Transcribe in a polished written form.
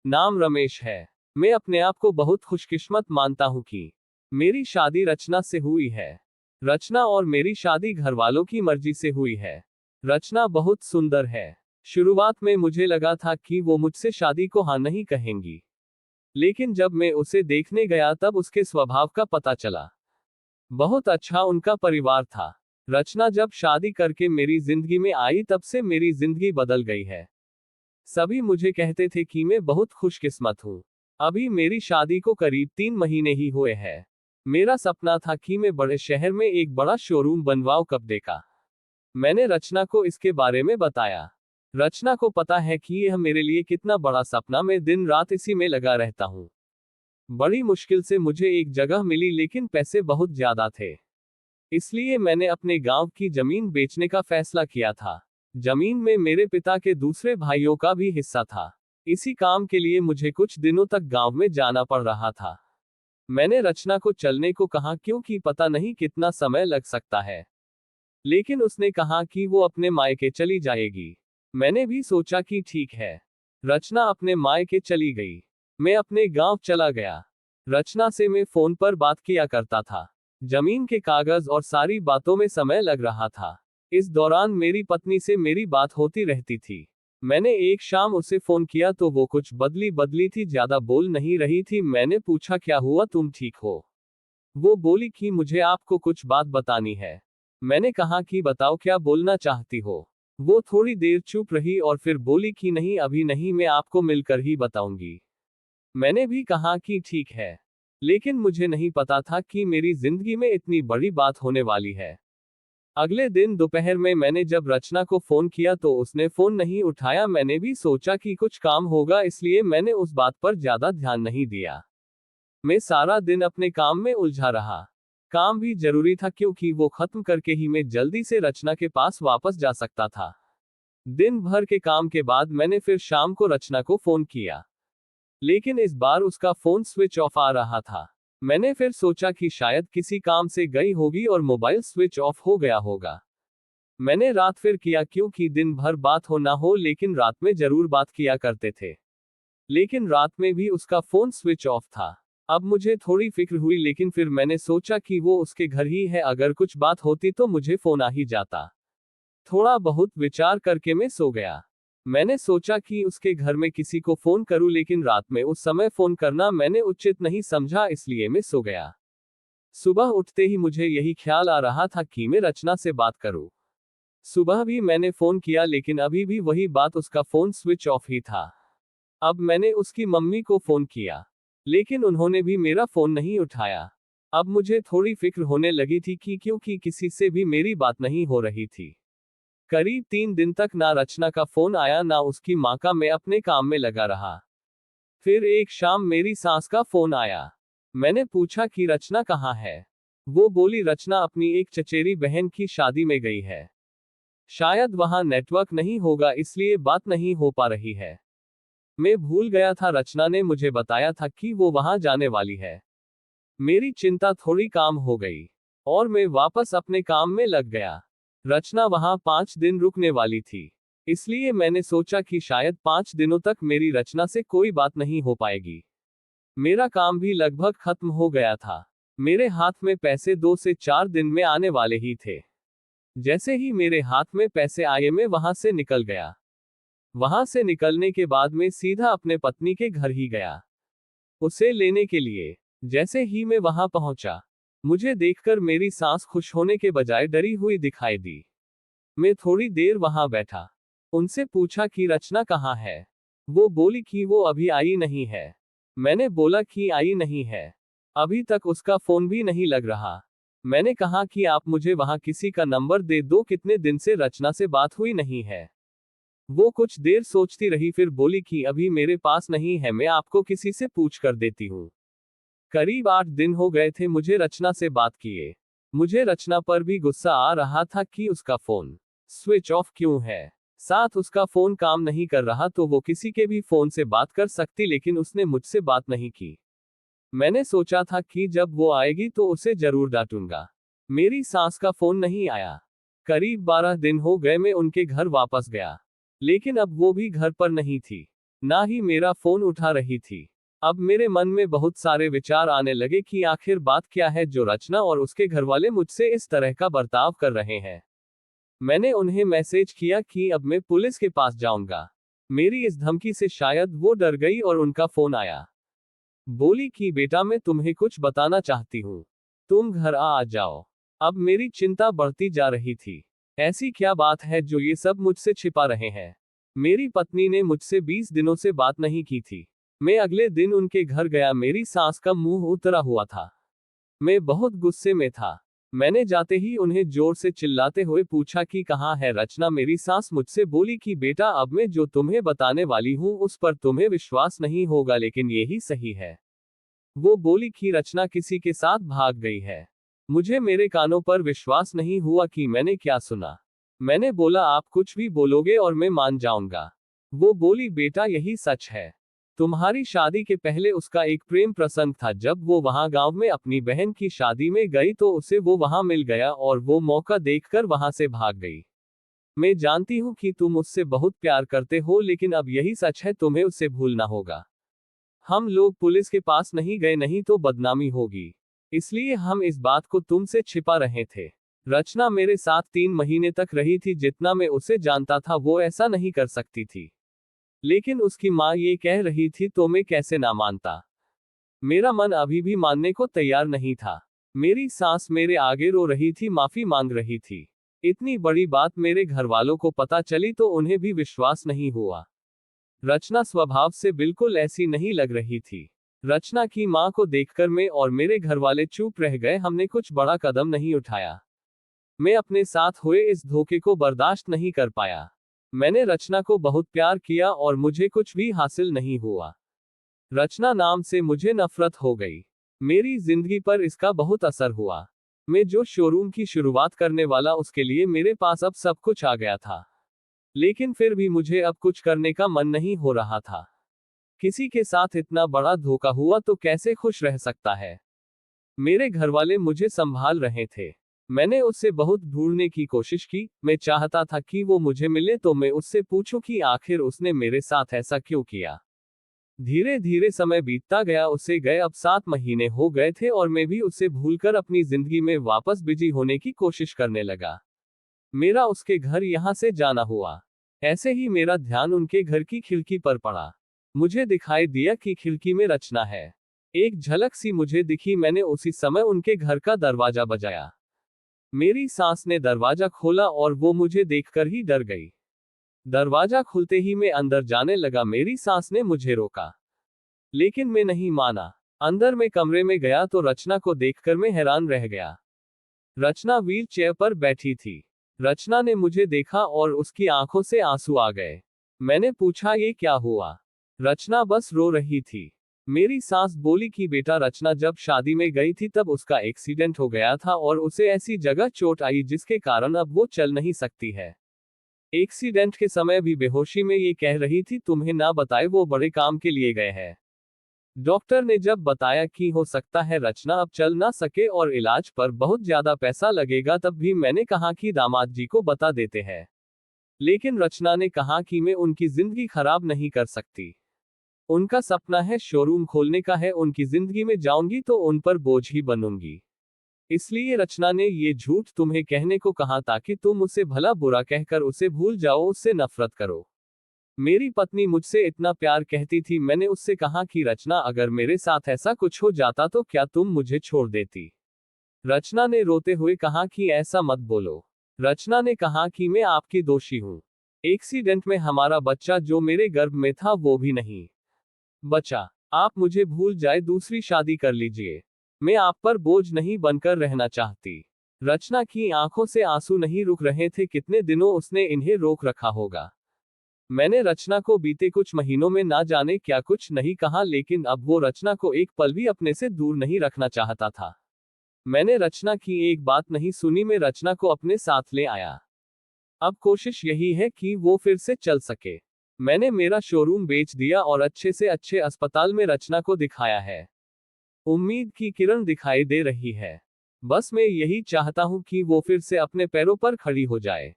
नाम रमेश है। मैं अपने आप को बहुत खुशकिस्मत मानता हूँ कि मेरी शादी रचना से हुई है। रचना और मेरी शादी घरवालों की मर्जी से हुई है। रचना बहुत सुंदर है। शुरुआत में मुझे लगा था कि वो मुझसे शादी को हाँ नहीं कहेंगी, लेकिन जब मैं उसे देखने गया तब उसके स्वभाव का पता चला। बहुत अच्छा उनका परिवार था। रचना जब शादी करके मेरी जिंदगी में आई तब से मेरी जिंदगी बदल गई है। सभी मुझे कहते थे कि मैं बहुत खुशकिस्मत हूँ। अभी मेरी शादी को करीब 3 महीने ही हुए हैं। मेरा सपना था कि मैं बड़े शहर में एक बड़ा शोरूम बनवाऊं कपड़े का। मैंने रचना को इसके बारे में बताया। रचना को पता है कि यह मेरे लिए कितना बड़ा सपना, मैं दिन रात इसी में लगा रहता हूँ। बड़ी मुश्किल से मुझे एक जगह मिली, लेकिन पैसे बहुत ज्यादा थे। इसलिए मैंने अपने गांव की जमीन बेचने का फैसला किया था। जमीन में मेरे पिता के दूसरे भाइयों का भी हिस्सा था। इसी काम के लिए मुझे कुछ दिनों तक गांव में जाना पड़ रहा था। मैंने रचना को चलने को कहा क्योंकि पता नहीं कितना समय लग सकता है, लेकिन उसने कहा कि वो अपने मायके चली जाएगी। मैंने भी सोचा कि ठीक है। रचना अपने मायके चली गई। मैं अपने गांव चला गया। रचना से मैं फोन पर बात किया करता था। जमीन के कागज और सारी बातों में समय लग रहा था। इस दौरान मेरी पत्नी से मेरी बात होती रहती थी। मैंने एक शाम उसे फोन किया तो वो कुछ बदली बदली थी, ज्यादा बोल नहीं रही थी। मैंने पूछा क्या हुआ, तुम ठीक हो? वो बोली कि मुझे आपको कुछ बात बतानी है। मैंने कहा कि बताओ, क्या बोलना चाहती हो? वो थोड़ी देर चुप रही और फिर बोली कि नहीं, अभी नहीं, मैं आपको मिलकर ही बताऊंगी। मैंने भी कहा कि ठीक है, लेकिन मुझे नहीं पता था कि मेरी जिंदगी में इतनी बड़ी बात होने वाली है। अगले दिन दोपहर में मैंने जब रचना को फोन किया तो उसने फोन नहीं उठाया। मैंने भी सोचा कि कुछ काम होगा, इसलिए मैंने उस बात पर ज्यादा ध्यान नहीं दिया। मैं सारा दिन अपने काम में उलझा रहा। काम भी जरूरी था क्योंकि वो खत्म करके ही मैं जल्दी से रचना के पास वापस जा सकता था। दिन भर के काम के बाद मैंने फिर शाम को रचना को फोन किया, लेकिन इस बार उसका फोन स्विच ऑफ आ रहा था। मैंने फिर सोचा कि शायद किसी काम से गई होगी और मोबाइल स्विच ऑफ हो गया होगा। मैंने रात फिर किया क्योंकि दिन भर बात हो ना हो, लेकिन रात में जरूर बात किया करते थे। लेकिन रात में भी उसका फोन स्विच ऑफ था। अब मुझे थोड़ी फिक्र हुई, लेकिन फिर मैंने सोचा कि वो उसके घर ही है, अगर कुछ बात होती तो मुझे फोन आ ही जाता। थोड़ा बहुत विचार करके मैं सो गया। मैंने सोचा कि उसके घर में किसी को फोन करूं, लेकिन रात में उस समय फोन करना मैंने उचित नहीं समझा, इसलिए मैं सो गया। सुबह उठते ही मुझे यही ख्याल आ रहा था कि मैं रचना से बात करूं। सुबह भी मैंने फोन किया, लेकिन अभी भी वही बात, उसका फोन स्विच ऑफ ही था। अब मैंने उसकी मम्मी को फोन किया, लेकिन उन्होंने भी मेरा फोन नहीं उठाया। अब मुझे थोड़ी फिक्र होने लगी थी कि क्योंकि किसी से भी मेरी बात नहीं हो रही थी। करीब 3 दिन तक ना रचना का फोन आया ना उसकी माँ का। मैं अपने काम में लगा रहा। फिर एक शाम मेरी सास का फोन आया। मैंने पूछा कि रचना कहाँ है। वो बोली रचना अपनी एक चचेरी बहन की शादी में गई है। शायद वहां नेटवर्क नहीं होगा, इसलिए बात नहीं हो पा रही है। मैं भूल गया था, रचना ने मुझे बताया था कि वो वहां जाने वाली है। मेरी चिंता थोड़ी काम हो गई और मैं वापस अपने काम में लग गया। रचना वहां 5 दिन रुकने वाली थी, इसलिए मैंने सोचा कि शायद 5 दिनों तक मेरी रचना से कोई बात नहीं हो पाएगी। मेरा काम भी लगभग खत्म हो गया था। मेरे हाथ में पैसे 2 से 4 दिन में आने वाले ही थे। जैसे ही मेरे हाथ में पैसे आए मैं वहां से निकल गया। वहां से निकलने के बाद मैं सीधा अपने पत्नी के घर ही गया, उसे लेने के लिए। जैसे ही मैं वहां पहुंचा, मुझे देखकर मेरी सास खुश होने के बजाय डरी हुई दिखाई दी। मैं थोड़ी देर वहां बैठा। उनसे पूछा कि रचना कहाँ है। वो बोली कि वो अभी आई नहीं है। मैंने बोला कि आई नहीं है, अभी तक उसका फोन भी नहीं लग रहा। मैंने कहा कि आप मुझे वहां किसी का नंबर दे दो, कितने दिन से रचना से बात हुई नहीं है। वो कुछ देर सोचती रही, फिर बोली कि अभी मेरे पास नहीं है, मैं आपको किसी से पूछ कर देती हूँ। करीब 8 दिन हो गए थे मुझे रचना से बात किए। मुझे रचना पर भी गुस्सा आ रहा था कि उसका फोन स्विच ऑफ क्यों है। साथ उसका फोन काम नहीं कर रहा तो वो किसी के भी फोन से बात कर सकती, लेकिन उसने मुझसे बात नहीं की। मैंने सोचा था कि जब वो आएगी तो उसे जरूर डांटूंगा। मेरी सास का फोन नहीं आया। करीब 12 दिन हो गए मैं उनके घर वापस गया, लेकिन अब वो भी घर पर नहीं थी। ना ही मेरा फोन उठा रही थी। अब मेरे मन में बहुत सारे विचार आने लगे कि आखिर बात क्या है जो रचना और उसके घरवाले मुझसे इस तरह का बर्ताव कर रहे हैं। मैंने उन्हें मैसेज किया कि अब मैं पुलिस के पास जाऊंगा। मेरी इस धमकी से शायद वो डर गई और उनका फोन आया। बोली कि बेटा मैं तुम्हें कुछ बताना चाहती हूँ, तुम घर आ जाओ। अब मेरी चिंता बढ़ती जा रही थी। ऐसी क्या बात है जो ये सब मुझसे छिपा रहे हैं। मेरी पत्नी ने मुझसे 20 दिनों से बात नहीं की थी। मैं अगले दिन उनके घर गया, मेरी सास का मुंह उतरा हुआ था। मैं बहुत गुस्से में था। मैंने जाते ही उन्हें जोर से चिल्लाते हुए पूछा कि कहाँ है रचना। मेरी सास मुझसे बोली कि बेटा अब मैं जो तुम्हें बताने वाली हूँ उस पर तुम्हें विश्वास नहीं होगा, लेकिन यही सही है। वो बोली कि रचना किसी के साथ भाग गई है। मुझे मेरे कानों पर विश्वास नहीं हुआ कि मैंने क्या सुना। मैंने बोला आप कुछ भी बोलोगे और मैं मान जाऊंगा। वो बोली बेटा यही सच है। तुम्हारी शादी के पहले उसका एक प्रेम प्रसंग था। जब वो वहां गांव में अपनी बहन की शादी में गई तो उसे वो वहां मिल गया और वो मौका देखकर वहां से भाग गई। मैं जानती हूँ कि तुम उससे बहुत प्यार करते हो, लेकिन अब यही सच है, तुम्हें उसे भूलना होगा। हम लोग पुलिस के पास नहीं गए, नहीं तो बदनामी होगी। इसलिए हम इस बात को तुमसे छिपा रहे थे। रचना मेरे साथ 3 महीने तक रही थी। जितना मैं उसे जानता था वो ऐसा नहीं कर सकती थी। लेकिन उसकी माँ ये कह रही थी तो मैं कैसे ना मानता। मेरा मन अभी भी मानने को तैयार नहीं था। मेरी सास मेरे आगे रो रही थी, माफी मांग रही थी। इतनी बड़ी बात मेरे घर वालों को पता चली तो उन्हें भी विश्वास नहीं हुआ। रचना स्वभाव से बिल्कुल ऐसी नहीं लग रही थी। रचना की मां को देखकर मैं और मेरे घरवाले चुप रह गए। हमने कुछ बड़ा कदम नहीं उठाया। मैं अपने साथ हुए इस धोखे को बर्दाश्त नहीं कर पाया। मैंने रचना को बहुत प्यार किया और मुझे कुछ भी हासिल नहीं हुआ। रचना नाम से मुझे नफरत हो गई। मेरी जिंदगी पर इसका बहुत असर हुआ। मैं जो शोरूम की शुरुआत करने वाला उसके लिए मेरे पास अब सब कुछ आ गया था। लेकिन फिर भी मुझे अब कुछ करने का मन नहीं हो रहा था। किसी के साथ इतना बड़ा धोखा हुआ तो कैसे खुश रह सकता है। मेरे घरवाले मुझे संभाल रहे थे। मैंने उससे बहुत ढूंढने की कोशिश की। मैं चाहता था कि वो मुझे मिले तो मैं उससे पूछूं कि आखिर उसने मेरे साथ ऐसा क्यों किया। धीरे धीरे समय बीतता गया। उसे गए अब 7 महीने हो गए थे और मैं भी उसे भूलकर अपनी जिंदगी में वापस बिजी होने की कोशिश करने लगा। मेरा उसके घर यहां से जाना हुआ। ऐसे ही मेरा ध्यान उनके घर की खिड़की पर पड़ा। मुझे दिखाई दिया कि खिड़की में रचना है। एक झलक सी मुझे दिखी। मैंने उसी समय उनके घर का दरवाजा बजाया। मेरी सास ने दरवाजा खोला और वो मुझे देखकर ही डर गई। दरवाजा खुलते ही मैं अंदर जाने लगा। मेरी सास ने मुझे रोका, लेकिन मैं नहीं माना। अंदर मैं कमरे में गया तो रचना को देखकर मैं हैरान रह गया। रचना व्हील चेयर पर बैठी थी। रचना ने मुझे देखा और उसकी आंखों से आंसू आ गए। मैंने पूछा ये क्या हुआ। रचना बस रो रही थी। मेरी सास बोली कि बेटा रचना जब शादी में गई थी तब उसका एक्सीडेंट हो गया था और उसे ऐसी जगह चोट आई जिसके कारण अब वो चल नहीं सकती है। एक्सीडेंट के समय भी बेहोशी में ये कह रही थी तुम्हें ना बताए वो बड़े काम के लिए गए हैं। डॉक्टर ने जब बताया कि हो सकता है रचना अब चल ना सके और इलाज पर बहुत ज्यादा पैसा लगेगा, तब भी मैंने कहा कि दामाद जी को बता देते हैं। लेकिन रचना ने कहा कि मैं उनकी जिंदगी खराब नहीं कर सकती। उनका सपना है शोरूम खोलने का है, उनकी जिंदगी में जाऊंगी तो उन पर बोझ ही बनूंगी। इसलिए रचना ने ये झूठ तुम्हें कहने को कहा ताकि तुम उसे भला बुरा कहकर उसे भूल जाओ, उससे नफरत करो। मेरी पत्नी मुझसे इतना प्यार करती थी। मैंने उससे कहा कि रचना अगर मेरे साथ ऐसा कुछ हो जाता तो क्या तुम मुझे छोड़ देती। रचना ने रोते हुए कहा कि ऐसा मत बोलो। रचना ने कहा कि मैं आपकी दोषी हूँ। एक्सीडेंट में हमारा बच्चा जो मेरे गर्भ में था वो भी नहीं बचा। आप मुझे भूल जाए, दूसरी शादी कर लीजिए। मैं आप पर बोझ नहीं बनकर रहना चाहती। रचना की आंखों से आंसू नहीं रुक रहे थे। कितने दिनों उसने इन्हें रोक रखा होगा। मैंने रचना को बीते कुछ महीनों में ना जाने क्या कुछ नहीं कहा, लेकिन अब वो रचना को एक पल भी अपने से दूर नहीं रखना चाहता था। मैंने रचना की एक बात नहीं सुनी। मैं रचना को अपने साथ ले आया। अब कोशिश यही है कि वो फिर से चल सके। मैंने मेरा शोरूम बेच दिया और अच्छे से अच्छे अस्पताल में रचना को दिखाया है। उम्मीद की किरण दिखाई दे रही है। बस मैं यही चाहता हूं कि वो फिर से अपने पैरों पर खड़ी हो जाए।